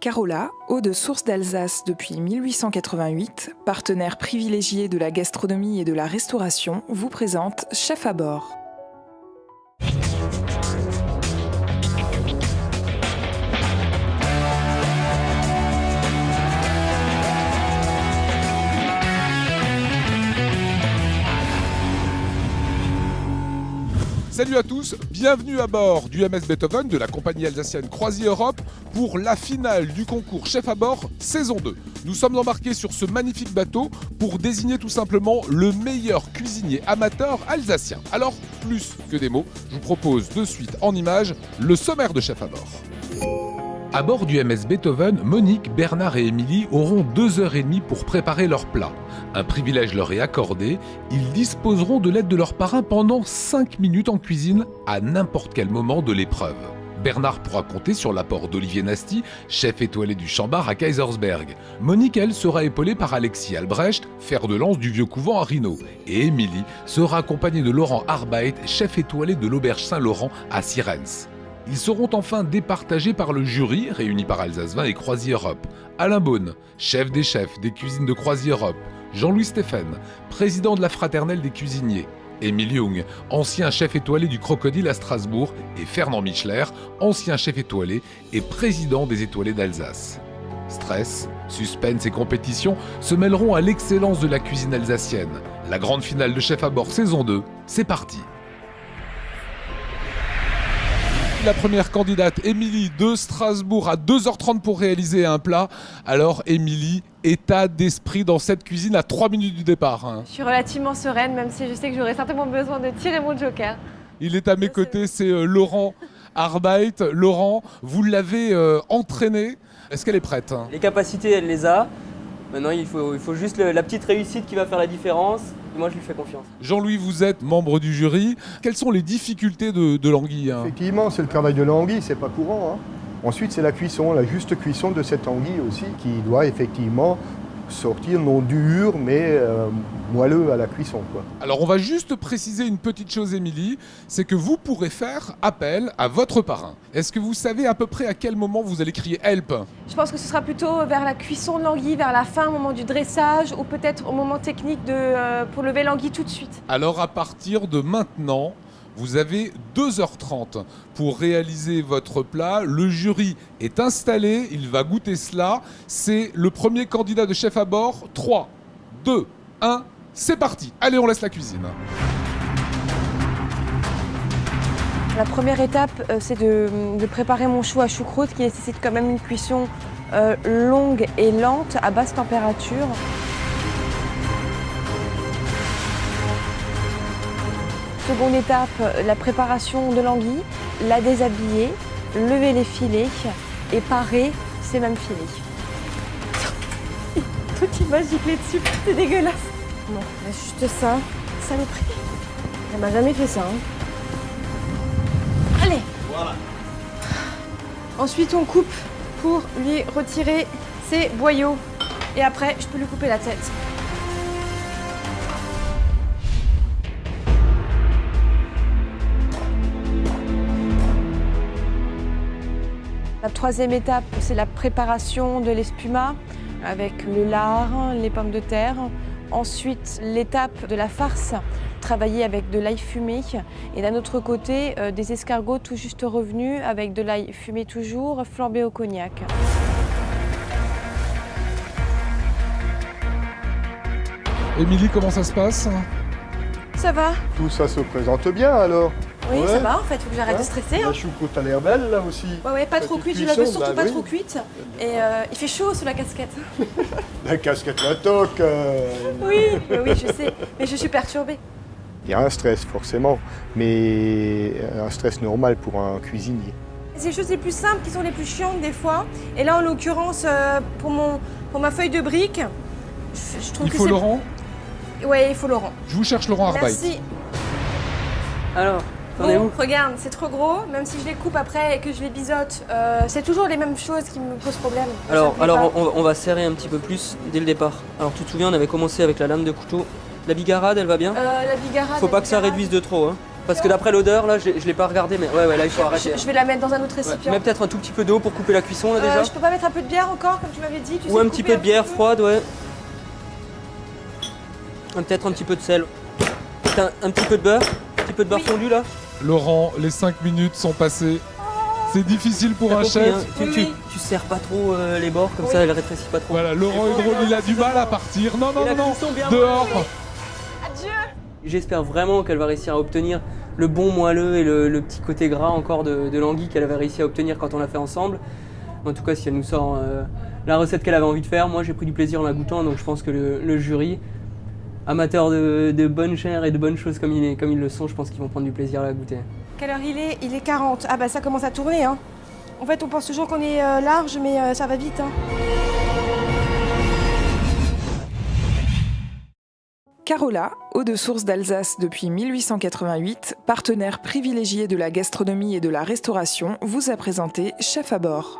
Carola, eau de source d'Alsace depuis 1888, partenaire privilégié de la gastronomie et de la restauration, vous présente Chef à bord. Salut à tous, bienvenue à bord du MS Beethoven de la compagnie alsacienne Croisier Europe pour la finale du concours Chef à bord saison 2. Nous sommes embarqués sur ce magnifique bateau pour désigner tout simplement le meilleur cuisinier amateur alsacien. Alors, plus que des mots, je vous propose de suite en images le sommaire de Chef à bord. À bord du MS Beethoven, Monique, Bernard et Émilie auront 2h30 pour préparer leur plat. Un privilège leur est accordé, ils disposeront de l'aide de leur parrain pendant 5 minutes en cuisine à n'importe quel moment de l'épreuve. Bernard pourra compter sur l'apport d'Olivier Nasty, chef étoilé du Chambard à Kaisersberg. Monique, elle, sera épaulée par Alexis Albrecht, fer de lance du Vieux Couvent à Rhino. Et Émilie sera accompagnée de Laurent Arbeit, chef étoilé de l'Auberge Saint-Laurent à Sierentz. Ils seront enfin départagés par le jury, réuni par Alsace Vin et Croisier Europe. Alain Beaune, chef des chefs des cuisines de Croisier Europe. Jean-Louis Stéphane, président de la Fraternelle des cuisiniers. Émile Young, ancien chef étoilé du Crocodile à Strasbourg. Et Fernand Michler, ancien chef étoilé et président des étoilés d'Alsace. Stress, suspense et compétition se mêleront à l'excellence de la cuisine alsacienne. La grande finale de Chef à bord saison 2, c'est parti. La première candidate, Émilie de Strasbourg, à 2h30 pour réaliser un plat. Alors Émilie, état d'esprit dans cette cuisine à 3 minutes du départ. Je suis relativement sereine, même si je sais que j'aurai certainement besoin de tirer mon joker. Il est à mes côtés, c'est Laurent Arbeit. Laurent, vous l'avez entraînée. Est-ce qu'elle est prête? Les capacités, elle les a. Maintenant, il faut juste la petite réussite qui va faire la différence. Et moi, je lui fais confiance. Jean-Louis, vous êtes membre du jury. Quelles sont les difficultés de l'anguille? Effectivement, c'est le travail de l'anguille, c'est pas courant. Ensuite, c'est la cuisson, la juste cuisson de cette anguille aussi, qui doit effectivement sortir non dur, mais moelleux à la cuisson, quoi. Alors, on va juste préciser une petite chose, Émilie, c'est que vous pourrez faire appel à votre parrain. Est-ce que vous savez à peu près à quel moment vous allez crier « Help » ? Je pense que ce sera plutôt vers la cuisson de l'anguille, vers la fin, au moment du dressage, ou peut-être au moment technique pour lever l'anguille tout de suite. Alors, à partir de maintenant, vous avez 2h30 pour réaliser votre plat. Le jury est installé, il va goûter cela. C'est le premier candidat de chef à bord. 3, 2, 1, c'est parti. Allez, on laisse la cuisine. La première étape, c'est de préparer mon chou à choucroute qui nécessite quand même une cuisson longue et lente à basse température. Seconde étape, la préparation de l'anguille, la déshabiller, lever les filets et parer ces mêmes filets. Tout qui m'a giclé dessus, c'est dégueulasse. Non, juste ça, saloperie. Elle m'a jamais fait ça. Allez. Voilà. Ensuite, on coupe pour lui retirer ses boyaux. Et après, je peux lui couper la tête. La troisième étape, c'est la préparation de l'espuma avec le lard, les pommes de terre. Ensuite, l'étape de la farce, travailler avec de l'ail fumé. Et d'un autre côté, des escargots tout juste revenus avec de l'ail fumé toujours, flambé au cognac. Émilie, comment ça se passe? Ça va? Tout ça se présente bien alors. Oui, Ouais. ça va en fait, faut que j'arrête de stresser. La choucroute a l'air belle là aussi. Ouais, pas trop cuite, je la veux surtout pas trop cuite. Et il fait chaud sous la casquette. La casquette, la toque. Oui, je sais, mais je suis perturbée. Il y a un stress forcément, mais un stress normal pour un cuisinier. C'est les choses les plus simples qui sont les plus chiantes des fois. Et là, en l'occurrence, pour ma feuille de brique, je trouve Il que faut Laurent? Ouais, il faut Laurent. Je vous cherche Laurent Arbeit. Merci. Alors, t'en es Bon, où? regarde, c'est trop gros. Même si je les coupe après et que je les biseaute, c'est toujours les mêmes choses qui me posent problème. Alors, Ça me plaît pas. on va serrer un petit peu plus dès le départ. Alors, tu te souviens, on avait commencé avec la lame de couteau. La bigarade, elle va bien? La bigarade. Faut la pas que ça bigarade. réduise de trop, hein. Parce que d'après l'odeur, là, je l'ai pas regardé, mais ouais, là, il faut arrêter. Je vais la mettre dans un autre récipient. Mets peut-être un tout petit peu d'eau pour couper la cuisson, là, déjà. Je peux pas mettre un peu de bière encore, comme tu m'avais dit? Ou un petit peu de bière froide, ouais. Peut-être un petit peu de sel. Un petit peu de beurre. Un petit peu de beurre fondu, là. Laurent, les 5 minutes sont passées. C'est difficile pour un chef. Hein. Tu serres pas trop les bords, comme ça, elle rétrécit pas trop. Voilà, Laurent est drôle, il a du mal à partir. Non, dehors. Adieu. J'espère vraiment qu'elle va réussir à obtenir le bon moelleux et le petit côté gras encore de l'anguille qu'elle avait réussi à obtenir quand on l'a fait ensemble. En tout cas, si elle nous sort la recette qu'elle avait envie de faire, moi j'ai pris du plaisir en la goûtant, donc je pense que le jury, amateur de bonne chair et de bonnes choses comme ils le sont, je pense qu'ils vont prendre du plaisir à la goûter. Quelle heure il est? Il est 40. Ah bah ça commence à tourner, hein. En fait, on pense toujours qu'on est large, mais ça va vite, hein. Carola, eau de source d'Alsace depuis 1888, partenaire privilégié de la gastronomie et de la restauration, vous a présenté Chef à bord.